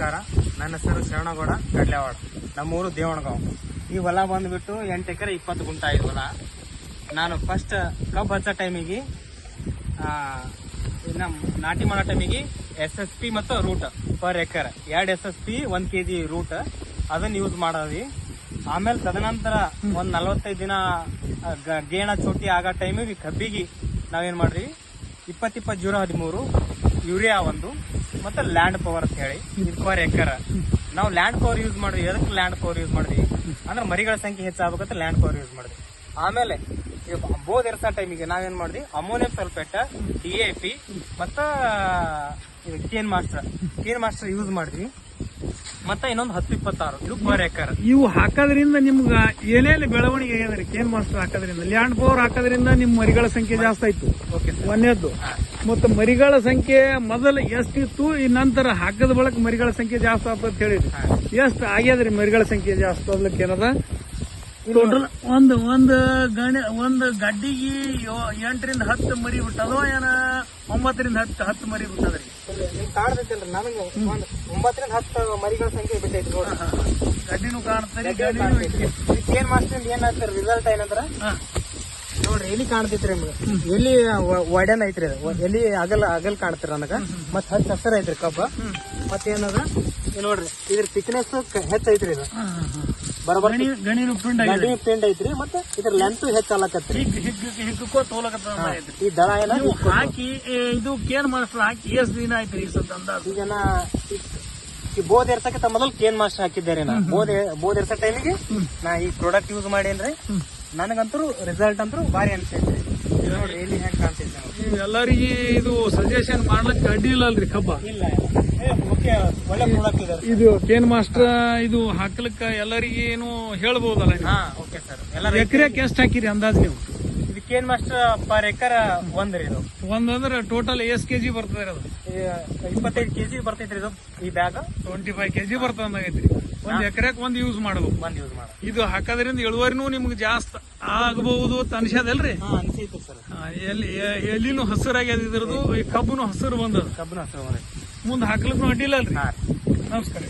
ನಮಸ್ಕಾರ. ನನ್ನ ಹೆಸರು ಶರಣಗೌಡ ಕಡ್ಲೆವಾಡ. ನಮ್ಮೂರು ದೇವಣಗಾಂವ್. ಈ ಹೊಲ ಬಂದ್ಬಿಟ್ಟು 8 ಎಕರೆ 20 ಗುಂಟ ಐದು ಹೊಲ. ನಾನು ಫಸ್ಟ್ ಕಬ್ಬು ಹಚ್ಚೋ ಟೈಮಿಗೆ ನಾಟಿ ಮಾಡೋ ಟೈಮಿಗೆ SSP ಮತ್ತು root per acre 2 SSP 1 kg root ಅದನ್ನ ಯೂಸ್ ಮಾಡೋದ್ವಿ. ಆಮೇಲೆ ತದನಂತರ ಒಂದ್ 45 ದಿನ ಗೇಣ ಚೋಟಿ ಆಗೋ ಟೈಮಿಗೆ ಕಬ್ಬಿಗೆ ನಾವೇನ್ ಮಾಡ್ರಿ 20-20-013 ಯೂರಿಯಾ ಒಂದು ಮತ್ತೆ ಲ್ಯಾಂಡ್ ಪವರ್ ಅಂತ ಹೇಳಿ ಪರ್ ಎಕರ್ ನಾವು ಲ್ಯಾಂಡ್ ಪವರ್ ಯೂಸ್ ಮಾಡಿದ್ವಿ. ಎದಕ್ಕೆ ಲ್ಯಾಂಡ್ ಪವರ್ ಯೂಸ್ ಮಾಡಿದ್ವಿ ಅಂದ್ರೆ ಮರಿಗಳ ಸಂಖ್ಯೆ ಹೆಚ್ಚಾಗಬೇಕಂತ ಲ್ಯಾಂಡ್ ಪವರ್ ಯೂಸ್ ಮಾಡಿದ್ವಿ. ಆಮೇಲೆ ಬೋದ್ ಎರ್ಸೋ ಟೈಮಿಗೆ ನಾವೇನ್ ಮಾಡಿದ್ವಿ ಅಮೋನಿಯಂ ಸಲ್ಫೇಟ್, DAP ಮತ್ತ ಕೇನ್ ಮಾಸ್ಟರ್ ಯೂಸ್ ಮಾಡಿದ್ವಿ. ಮತ್ತೆ ಇನ್ನೊಂದು 10-26 ಇದು ಪರ್ ಎಕರ್. ಇವು ಹಾಕೋದ್ರಿಂದ ನಿಮ್ಗ ಏನೇನು ಬೆಳವಣಿಗೆ ಆಗ್ಯದ್ರಿ? ಕೇನ್ ಮಾಸ್ಟರ್ ಹಾಕೋದ್ರಿಂದ, ಲ್ಯಾಂಡ್ ಪವರ್ ಹಾಕೋದ್ರಿಂದ ನಿಮ್ ಮರಿಗಳ ಸಂಖ್ಯೆ ಜಾಸ್ತಿ ಆಯ್ತು. Okay sir. ಒಂದೇದ್ದು ಮತ್ತೆ ಮರಿಗಳ ಸಂಖ್ಯೆ ಮೊದಲು ಎಷ್ಟಿತ್ತು, ಈ ನಂತರ ಹಾಕದ ಬಳಕ ಮರಿಗಳ ಸಂಖ್ಯೆ ಜಾಸ್ತಿ ಆಗ್ತದ ಅಂತ ಹೇಳಿದ್ರಿ. ಎಷ್ಟು ಆಗ್ಯದ್ರಿ ಮರಿಗಳ ಸಂಖ್ಯೆ ಜಾಸ್ತಿ ಆಗ್ಲಿಕ್ಕೆ? ಏನದ ಟೋಟಲ್ ಒಂದು ಗಡ್ಡಿಗೆ 8-10 ಮರಿ ಬಿಟ್ಟದೋ ಏನ 9-10 ಮರಿ ಬಿಟ್ಟದ್ರಿ? ಕಾಣ್ತೈತಲ್ರಿ ನನಗೆ 9-10 ಮರಿಗಳ ಸಂಖ್ಯೆ ಬಿಟ್ಟೈತಿ ನೋಡ್ರಿ. ಗಡ್ಡಿನೂ ಕಾಣ್ತರಿ. ಏನ್ ಮಾಸ್ಟರ್ ಏನಾಗ್ತಾರೆ ರಿಸಲ್ಟ್ ಏನಂದ್ರ ನೋಡ್ರಿ ಎಲ್ಲಿ ಕಾಣ್ತೈತ್ರಿ ನಿಮ್ಗೆ, ಎಲ್ಲಿ ಒಡೆನ್ ಐತ್ರಿ ಅದು, ಎಲ್ಲಿ ಅಗಲ್ ಕಾಣ್ತೀರಿ ನನಗ. ಮತ್ ಹಸಿರು ಐತ್ರಿ ಕಬ್ಬ. ಮತ್ತೇನದ ನೋಡ್ರಿ ಇದ್ರ ಥಿಕ್ನೆಸ್ ಹೆಚ್ಚೈತ್ರಿ ಇದು ಬರೋಬರ್ ಗಣಿನು ಪಿಂಡ್ ಐತ್ರಿ. ಮತ್ತೆ ಇದ್ರ ಲೆಂತ್ ಹೆಚ್ಚಾಲಕತ್ರಿ. ಈ ದಳ ಏನ ಹಾಕಿ ಇದು ಕೇನ್ ಮಾಸ್ಟರ್ ಹಾಕಿ ಎಷ್ಟು ದಿನ ಆಯ್ತ್ರಿ ಈ ಸತ ಅಂದಾಜು? ಈಗನ ಈ ಬೋದ್ ಎರ್ಸಕ್ಕಿಂತ ಮೊದಲು ಕೇನ್ ಮಾಸ್ಟರ್ ಹಾಕಿದ್ದೇರಿ ನಾ. ಬೋದ್ ಎರ್ಸ ಟೈಮಿಗೆ ನಾ ಈ ಪ್ರಾಡಕ್ಟ್ ಯೂಸ್ ಮಾಡೇನ್ರಿ. ನನಗಂತೂ ರಿಸಲ್ಟ್ ಅಂತೂ ಭಾರಿ ಅನ್ಸೈತ್ರಿ. ನೋಡ್ರಿ ಎಲ್ಲಿ ಹೆಂಗ್ ಕಾಣ್ತೈತಿ. ಎಲ್ಲರಿಗೆ ಇದು ಸಜೆಷನ್ ಮಾಡ್ಲಿಕ್ಕೆ ಅಡ್ಡಿ ಇಲ್ಲ ಅಲ್ರಿ ಕಬ್ಬ? ಇಲ್ಲ ಓಕೆ, ಒಳ್ಳೆ ಪ್ರಾಡಕ್ಟ್ ಇದೆ ಇದು ಕೇನ್ ಮಾಸ್ಟರ್. ಇದು ಹಾಕ್ಲಿಕ್ಕ ಎಲ್ಲರಿಗೆ ಏನು ಹೇಳ್ಬಹುದಲ್ಲ? ಹಾ ಓಕೆ ಸರ್. ಎಲ್ಲ ಎಕರೆಗೆ ಎಷ್ಟು ಹಾಕಿರಿ ಅಂದಾಜು ನೀವು? ಇದು ಕೇನ್ ಮಾಸ್ಟರ್ ಪರ್ ಎಕರ್ ಒಂದ್ರಿ. ಇದು ಒಂದಂದ್ರೆ ಟೋಟಲ್ ಎಷ್ಟು ಕೆಜಿ ಬರ್ತದೆ? ಅದು 25 kg ಬರ್ತೈತ್ರಿ. ಇದು ಈ ಬ್ಯಾಗ್ 25 kg ಬರ್ತದ ಅಂದಾಗೈತ್ರಿ. ಒಂದ್ ಎಕರೆಗೆ ಒಂದ್ ಯೂಸ್ ಮಾಡಬೇಕು. ಯೂಸ್ ಮಾಡ ಇದು ಹಾಕೋದ್ರಿಂದ ಇಳುವರಿನೂ ನಿಮ್ಗೆ ಜಾಸ್ತಿ ಆಗಬಹುದು ಅನ್ಸದಲ್ರಿ? ಅನ್ಸೈತಿ ಸರ್. ಎಲ್ಲಿನೂ ಹಸಿರಾಗ್ಯದ ಇದ್ರದ್ದು, ಈ ಕಬ್ಬುನು ಹಸಿರು ಬಂದದ. ಕಬ್ಬನ ಹಸಿರು ಬಂದೈತಿ. ಮುಂದೆ ಹಾಕ್ಲಿಕ್ಕೂ ಅಡ್ಡಿಲ್ಲ ಅಲ್ರಿ? ನಮಸ್ಕಾರ.